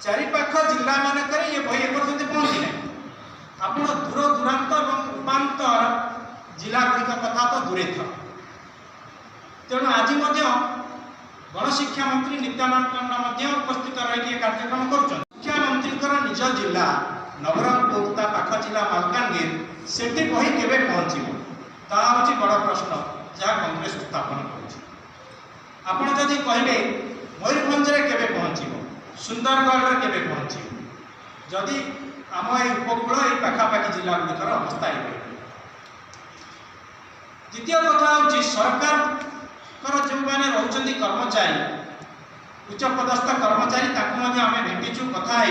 चारिपाख जिला मानक ये बही एपर्यंत पहुँची ना आप दूर दूरांत और उपांतर जिला गुड़िक कथा तो दूरे था तेणु आज गणशिक्षा मंत्री नित्यानंद उपस्थित रही कार्यक्रम कर शिक्षा मंत्री निज जिला नवरंगपुर पाख जिला मालकानगिरी से बही केवे पहुँचो ता हूँ बड़ प्रश्न जहाँ कांग्रेस उत्थापन कर कहले मयूरभंज केवे पहुँचो सुंदरगढ़ केवे पहुँचो जदि आम उपकूल ये पाखापाखि जिला गुड़िकर अवस्था द्वितीय कथा हूँ सरकार जो मैंने रोचंदी कर्मचारी उच्च पदस्थ कर्मचारी आम भेटिचु कथा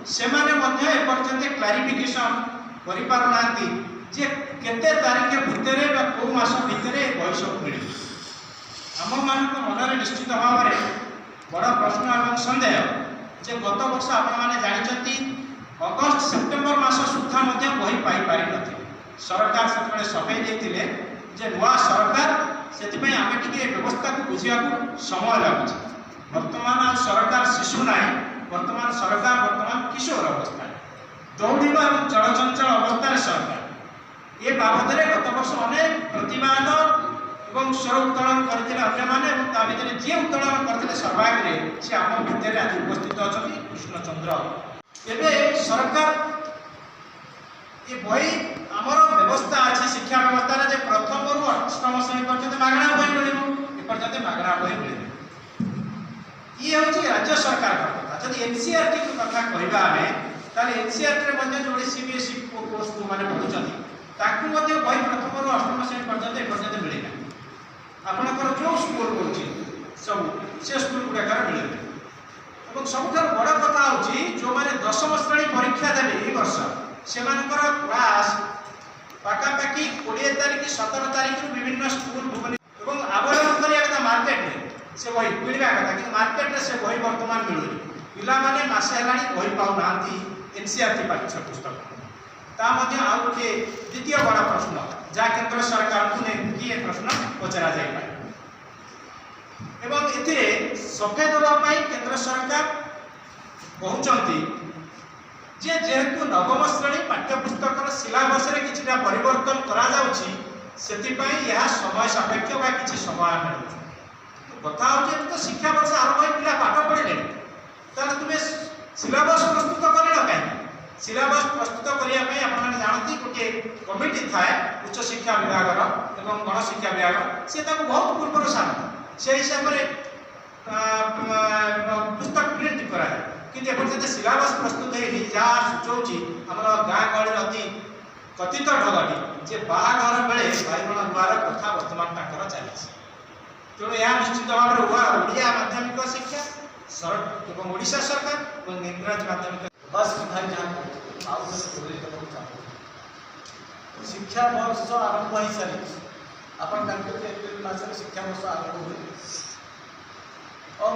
से एपर्यंत क्लारिफिकेशन कर जे केते तारीख भितर कौ मास भितर बयस मिले आम मान मनरे निश्चित भाव में बड़ प्रश्न और सन्देह जे गत वर्ष आपने जानते अगस्त सेप्टेम्बर मास सुधा बही पाई न सरकार से सफाई देते जे नुआ सरकार से आम टे व्यवस्था को बुझा समय लगुच बर्तमान सरकार शिशु ना बर्तमान सरकार बर्तमान किशोर अवस्था दौड़ा और चलचंचल अवस्था सरकार ये बाबद में गत वर्ष अनेक प्रतिवाद और स्वर उत्तोलन करते अन्य जी उत्तोलन करते सर्वाग्रे से आम भितर आज उपस्थित अच्छा कृष्णचंद्र एवं सरकार ये बही आमर व्यवस्था अच्छी शिक्षा व्यवस्था जे प्रथम रु अष्टम श्रेणी पर्यटन मागणा बही मिल एपर्यंत मागणा बही मिले ये हूँ राज्य सरकार कथा जब एनसीईआरटी कथा कहवा एनसीईआरटी जो सीबीएसई कोर्स को मैंने पढ़ुं बही प्रथम रु अष्टम श्रेणी पर्यटन एपर्यंत मिलेगा आपंकर जो स्कूल करुँच सब से स्कूल गुड़ाक मिले और सबुठ बड़ कथा हूँ जो मैंने दशम श्रेणी परीक्षा देवे ये वर्ष से क्लास पाखापाखि 20 तारीख 17 तारीख विभिन्न स्कूल भुवनेश्वर और आवेदन करा मार्केट से बही मिलवा कथा कि मार्केट से बही बर्तमान मिलूनी पिलाने मसे बही पाऊना एनसीईआरटी पाठ्यपुस्तक आउ गोटे द्वितीय बड़ प्रश्न जहाँ केंद्र सरकार को किए प्रश्न पचरा जाए एवं ए सफेद देवाई केंद्र सरकार कहते जेहेतु नवम श्रेणी पाठ्यपुस्तक सिलेबस कि परिवर्तन करा समय सापेक्ष कि समय मिलूँ कथा हूँ तो शिक्षा वर्ष आरंभ पिला पाठ पढ़े तुम्हें सिलेबस प्रस्तुत कर कहीं सिलेबस प्रस्तुत करने आपने जानती गोटे कमिटी थाए उच्च शिक्षा विभाग और गणशिक्षा विभाग सी बहुत पूर्व सामना से हिसाब से पुस्तक प्रिंट कराए कि एपर्यंत सिलेबस प्रस्तुत है जहाँ सूचौची आम गाँ गहली अति कथित ढगटी जे बाहाघर बेले भाईबण गुआर कथा बर्तमान तक चली तेणु यह निश्चित भाव में ओडिया माध्यमिक शिक्षा और ओडिशा सरकार और इंग्राजी माध्यमिक बस भाई जहाँ शिक्षा वर्ष आरंभ हो सारी आप जानते एप्रिल मास शिक्षा वर्ष आरंभ हुए और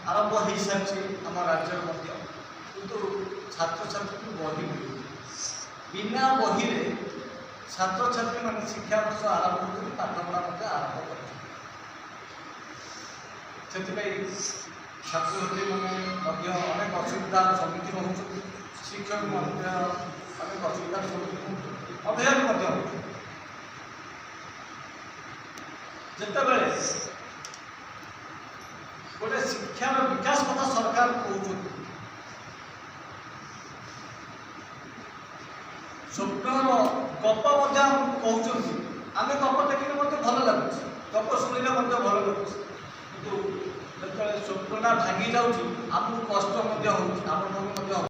आरंभ हो सारी आम राज्य किंतु छात्र छात्री बही मिलूँ बिना बही छात्र छात्री मैंने शिक्षा वर्ष आरंभ कर पाठपढ़ा आरंभ कर छात्र छात्री मैंने अनेक असुविधार सम्मुखीन हो शिक्षक अनेक असुविधार सम्मुखीन अभियान जितेबले गोटे शिक्षार विकास कथा सरकार कहते स्वप्नर गप कहते आम गप देखने भल लगुच गप शुणिले भल लगुच किंतु जो स्वप्नटा भांगी जाऊँगी आमको कष्ट हो